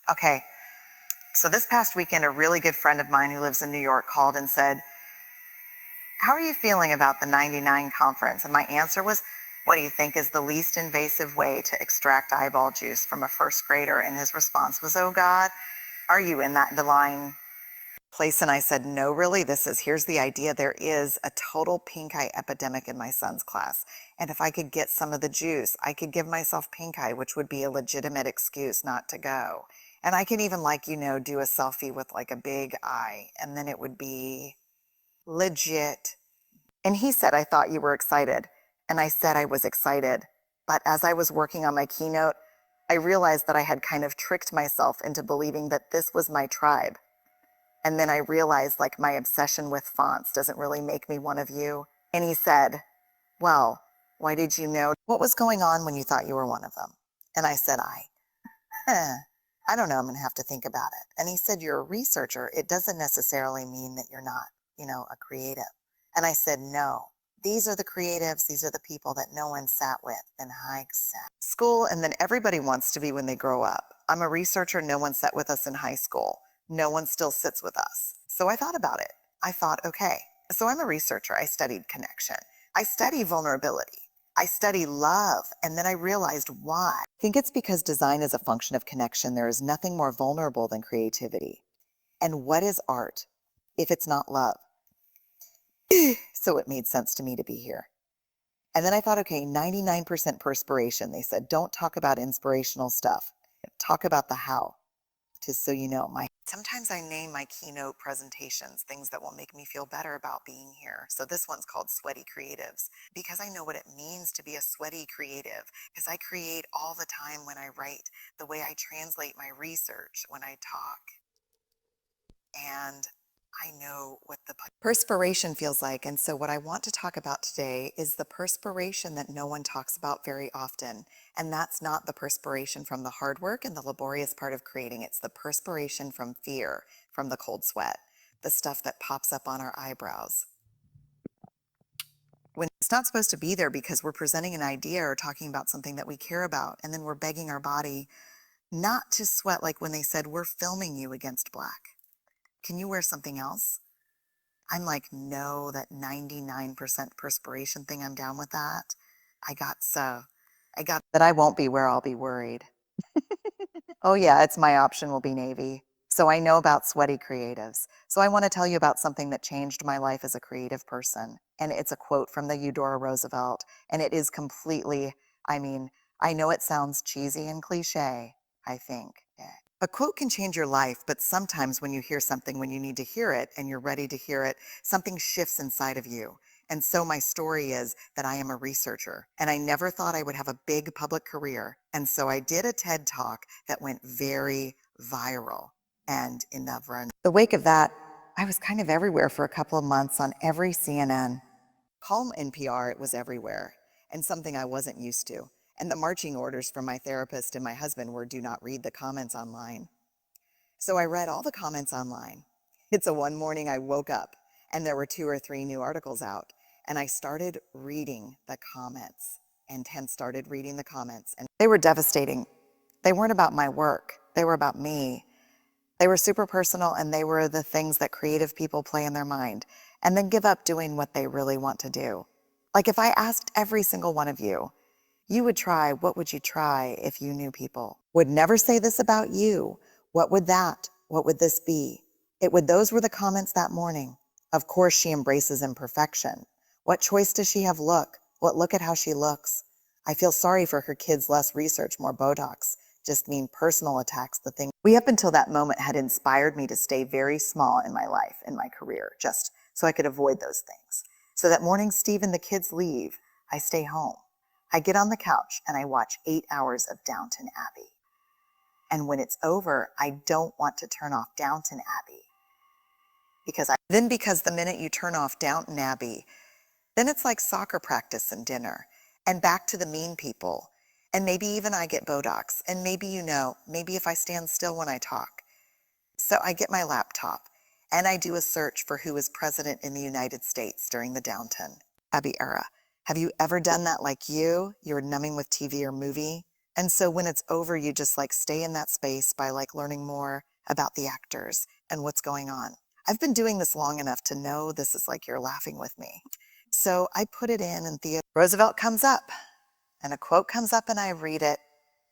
Okay, so this past weekend, a really good friend of mine who lives in New York called and said, "How are you feeling about the 99 conference?" And my answer was, "What do you think is the least invasive way to extract eyeball juice from a first grader?" And his response was, "Oh God, are you in that divine place?" And I said, "No, really, here's the idea. There is a total pink eye epidemic in my son's class. And if I could get some of the juice, I could give myself pink eye, which would be a legitimate excuse not to go. And I can even, like, do a selfie with like a big eye, and then it would be legit." And he said, "I thought you were excited." And I said I was excited. But as I was working on my keynote, I realized that I had kind of tricked myself into believing that this was my tribe. And then I realized, like, my obsession with fonts doesn't really make me one of you. And he said, "Well, why did you know? What was going on when you thought you were one of them?" And I said, I don't know. I'm going to have to think about it." And he said, "You're a researcher. It doesn't necessarily mean that you're not, a creative." And I said, "No, these are the creatives. These are the people that no one sat with in high school. And then everybody wants to be when they grow up. I'm a researcher. No one sat with us in high school. No one still sits with us." So I thought about it. I thought, okay, so I'm a researcher. I studied connection. I study vulnerability. I study love. And then I realized why. I think it's because design is a function of connection. There is nothing more vulnerable than creativity. And what is art if it's not love? So it made sense to me to be here. And then I thought, okay, 99% perspiration. They said, don't talk about inspirational stuff. Talk about the how. Just so you know, sometimes I name my keynote presentations things that will make me feel better about being here. So this one's called Sweaty Creatives, because I know what it means to be a sweaty creative, because I create all the time when I write, the way I translate my research when I talk. And I know what the perspiration feels like. And so what I want to talk about today is the perspiration that no one talks about very often. And that's not the perspiration from the hard work and the laborious part of creating. It's the perspiration from fear, from the cold sweat, the stuff that pops up on our eyebrows when it's not supposed to be there, because we're presenting an idea or talking about something that we care about. And then we're begging our body not to sweat, like when they said, "We're filming you against black. Can you wear something else?" I'm like, no, that 99% perspiration thing, I'm down with that. I got that I won't be where I'll be worried. Oh yeah, it's my option will be Navy. So I know about sweaty creatives. So I want to tell you about something that changed my life as a creative person. And it's a quote from the Eudora Roosevelt. And it is completely, I know it sounds cheesy and cliche, I think. A quote can change your life, but sometimes when you hear something, when you need to hear it and you're ready to hear it, something shifts inside of you. And so my story is that I am a researcher, and I never thought I would have a big public career. And so I did a TED Talk that went very viral. And in the wake of that, I was kind of everywhere for a couple of months on every CNN. Calm NPR, it was everywhere, and something I wasn't used to. And the marching orders from my therapist and my husband were, do not read the comments online. So I read all the comments online. It's one morning I woke up and there were 2 or 3 new articles out, and I started reading the comments, and 10 started reading the comments, and they were devastating. They weren't about my work. They were about me. They were super personal, and they were the things that creative people play in their mind and then give up doing what they really want to do. Like if I asked every single one of you, you would try, what would you try if you knew people would never say this about you? What would this be? Those were the comments that morning. Of course, she embraces imperfection. What choice does she have? Look at how she looks. I feel sorry for her kids, less research, more Botox. Just mean personal attacks, the thing. We up until that moment had inspired me to stay very small in my life, in my career, just so I could avoid those things. So that morning Steve and the kids leave, I stay home. I get on the couch and I watch 8 hours of Downton Abbey. And when it's over, I don't want to turn off Downton Abbey. Because the minute you turn off Downton Abbey, then it's like soccer practice and dinner, and back to the mean people. And maybe even I get Botox, and maybe maybe if I stand still when I talk. So I get my laptop, and I do a search for who was president in the United States during the Downton Abbey era. Have you ever done that? Like you're numbing with TV or movie? And so when it's over, you just like stay in that space by like learning more about the actors and what's going on. I've been doing this long enough to know this is like you're laughing with me. So I put it in and Roosevelt comes up and a quote comes up and I read it.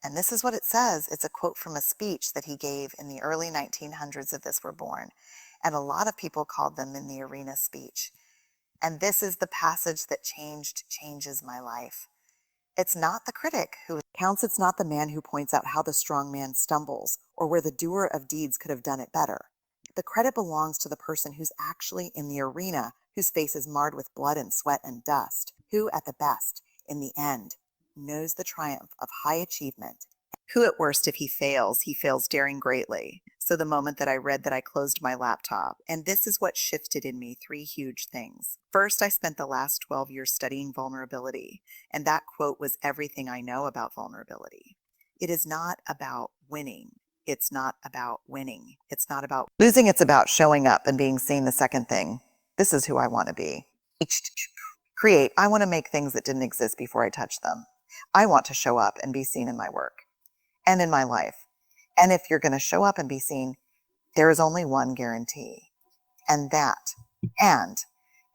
And this is what it says. It's a quote from a speech that he gave in the early 1900s of This Were Born. And a lot of people called them in the arena speech. And this is the passage that changes my life. It's not the critic who counts, it's not the man who points out how the strong man stumbles or where the doer of deeds could have done it better. The credit belongs to the person who's actually in the arena, whose face is marred with blood and sweat and dust, who, at the best, in the end, knows the triumph of high achievement. Who at worst, if he fails daring greatly. So the moment that I read that, I closed my laptop, and this is what shifted in me three huge things. First, I spent the last 12 years studying vulnerability, and that quote was everything I know about vulnerability. It is not about winning. It's not about winning. It's not about losing. It's about showing up and being seen. The second thing, this is who I want to be. Create. I want to make things that didn't exist before I touch them. I want to show up and be seen in my work and in my life. And if you're going to show up and be seen, there is only one guarantee. And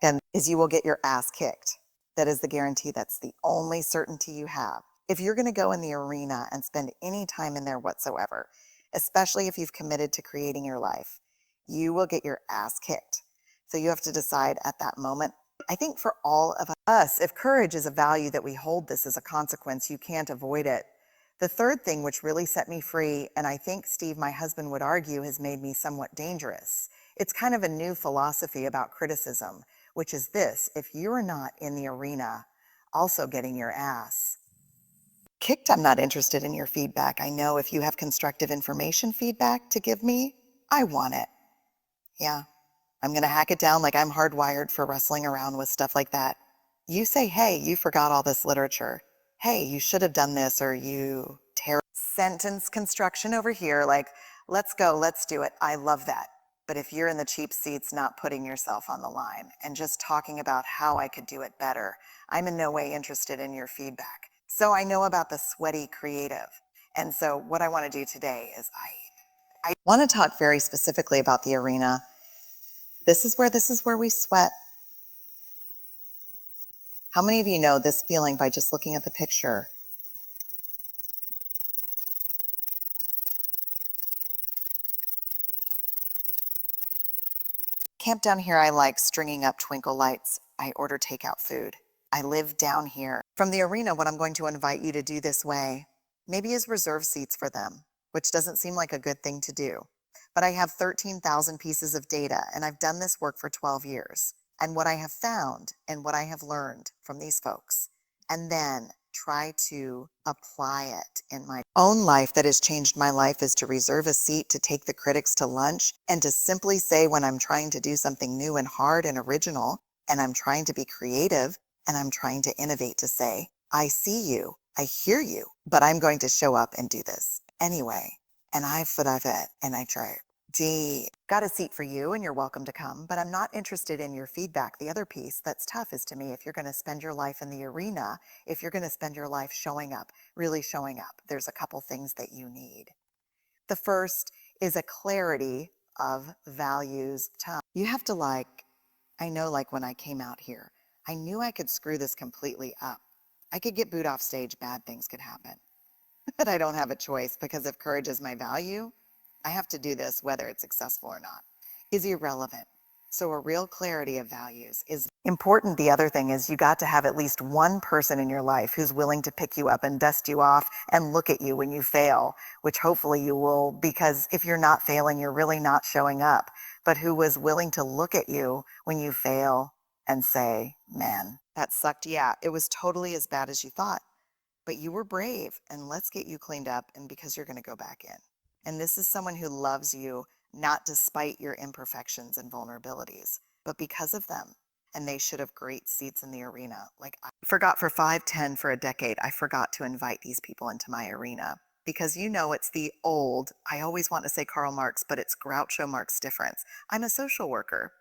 then is you will get your ass kicked. That is the guarantee. That's the only certainty you have. If you're going to go in the arena and spend any time in there whatsoever, especially if you've committed to creating your life, you will get your ass kicked. So you have to decide at that moment. I think for all of us, if courage is a value that we hold, this as a consequence, you can't avoid it. The third thing, which really set me free, and I think Steve, my husband, would argue has made me somewhat dangerous. It's kind of a new philosophy about criticism, which is this: if you're not in the arena also getting your ass kicked, I'm not interested in your feedback. I know if you have constructive information feedback to give me, I want it. Yeah, I'm going to hack it down like I'm hardwired for wrestling around with stuff like that. You say, hey, you forgot all this literature. Hey, you should have done this, or you sentence construction over here, like, let's go, let's do it. I love that. But if you're in the cheap seats, not putting yourself on the line and just talking about how I could do it better, I'm in no way interested in your feedback. So I know about the sweaty creative. And so what I want to do today is I want to talk very specifically about the arena. This is where we sweat. How many of you know this feeling by just looking at the picture? Camp down here, I like stringing up twinkle lights. I order takeout food. I live down here. From the arena, what I'm going to invite you to do this way, maybe is reserve seats for them, which doesn't seem like a good thing to do. But I have 13,000 pieces of data, and I've done this work for 12 years. And what I have found and what I have learned from these folks, and then try to apply it in my own life that has changed my life, is to reserve a seat to take the critics to lunch and to simply say, when I'm trying to do something new and hard and original, and I'm trying to be creative and I'm trying to innovate, to say, I see you, I hear you, but I'm going to show up and do this anyway. And I foot of it and I try. Got a seat for you and you're welcome to come, but I'm not interested in your feedback. The other piece that's tough is, to me, if you're going to spend your life in the arena, if you're going to spend your life showing up, really showing up, there's a couple things that you need. The first is a clarity of values. You have to I know, like when I came out here, I knew I could screw this completely up. I could get booed off stage, bad things could happen. But I don't have a choice, because if courage is my value, I have to do this whether it's successful or not. Is irrelevant. So a real clarity of values is important. The other thing is, you got to have at least one person in your life who's willing to pick you up and dust you off and look at you when you fail, which hopefully you will, because if you're not failing, you're really not showing up. But who was willing to look at you when you fail and say, man, that sucked. Yeah, it was totally as bad as you thought, but you were brave, and let's get you cleaned up, and because you're going to go back in. And this is someone who loves you, not despite your imperfections and vulnerabilities, but because of them. And they should have great seats in the arena. Like, I forgot for 5, 10, for a decade, I forgot to invite these people into my arena. Because it's the old, I always want to say Karl Marx, but it's Groucho Marx difference. I'm a social worker.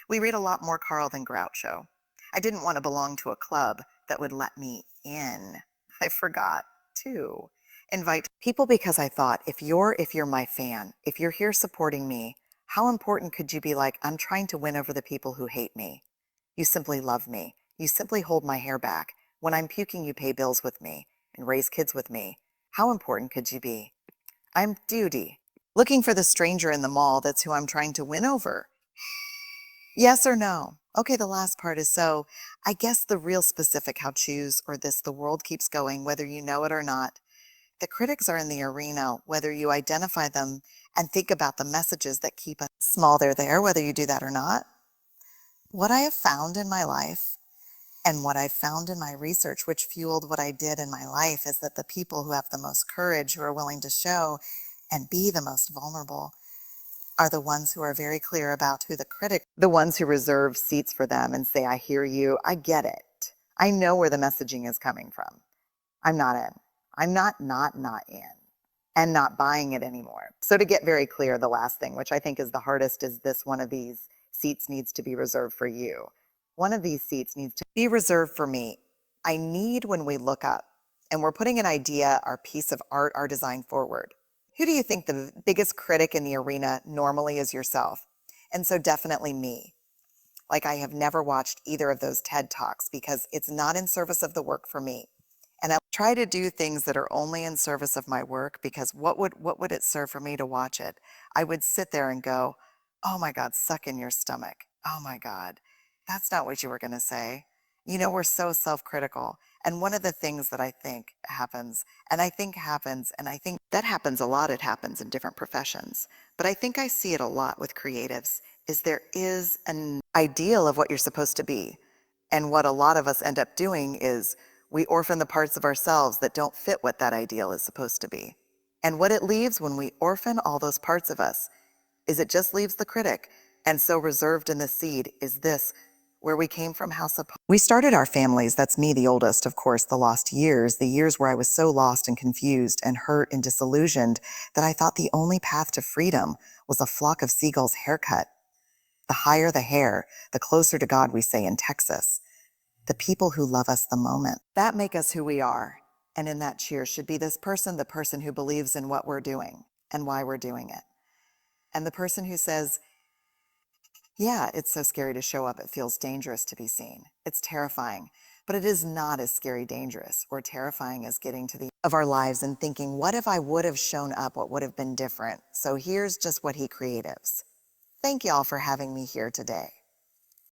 We read a lot more Karl than Groucho. I didn't want to belong to a club that would let me in. I forgot, too. Invite people because I thought, if you're my fan, if you're here supporting me, how important could you be? Like, I'm trying to win over the people who hate me. You simply love me. You simply hold my hair back. When I'm puking, you pay bills with me and raise kids with me. How important could you be? I'm duty. Looking for the stranger in the mall, that's who I'm trying to win over. Yes or no? Okay, the last part is so. I guess the real specific how choose or this the world keeps going, whether you know it or not. The critics are in the arena, whether you identify them and think about the messages that keep us small, they're there, whether you do that or not. What I have found in my life and what I've found in my research, which fueled what I did in my life, is that the people who have the most courage, who are willing to show and be the most vulnerable, are the ones who are very clear about who the critic, the ones who reserve seats for them and say, I hear you, I get it. I know where the messaging is coming from. I'm not in. I'm not in and not buying it anymore. So to get very clear, the last thing, which I think is the hardest, is this: one of these seats needs to be reserved for you. One of these seats needs to be reserved for me. I need, when we look up and we're putting an idea, our piece of art, our design forward, who do you think the biggest critic in the arena normally is? Yourself. And so definitely me. Like, I have never watched either of those TED Talks because it's not in service of the work for me. And I try to do things that are only in service of my work, because what would it serve for me to watch it? I would sit there and go, oh my God, suck in your stomach. Oh my God, that's not what you were going to say. You know, we're so self-critical. And one of the things that I think happens, and I think that happens a lot, it happens in different professions, but I think I see it a lot with creatives, is there is an ideal of what you're supposed to be. And what a lot of us end up doing is we orphan the parts of ourselves that don't fit what that ideal is supposed to be. And what it leaves when we orphan all those parts of us is it just leaves the critic. And so reserved in the seed is this: where we came from, how we started our families. That's me, the oldest, of course, the lost years, the years where I was so lost and confused and hurt and disillusioned that I thought the only path to freedom was a flock of seagulls' haircut. The higher the hair, the closer to God, we say in Texas. The people who love us the moment, that make us who we are. And in that cheer should be this person, the person who believes in what we're doing and why we're doing it. And the person who says, yeah, it's so scary to show up. It feels dangerous to be seen. It's terrifying, but it is not as scary, dangerous, or terrifying as getting to the end of our lives and thinking, what if I would have shown up? What would have been different? So here's just what he creatives. Thank y'all for having me here today.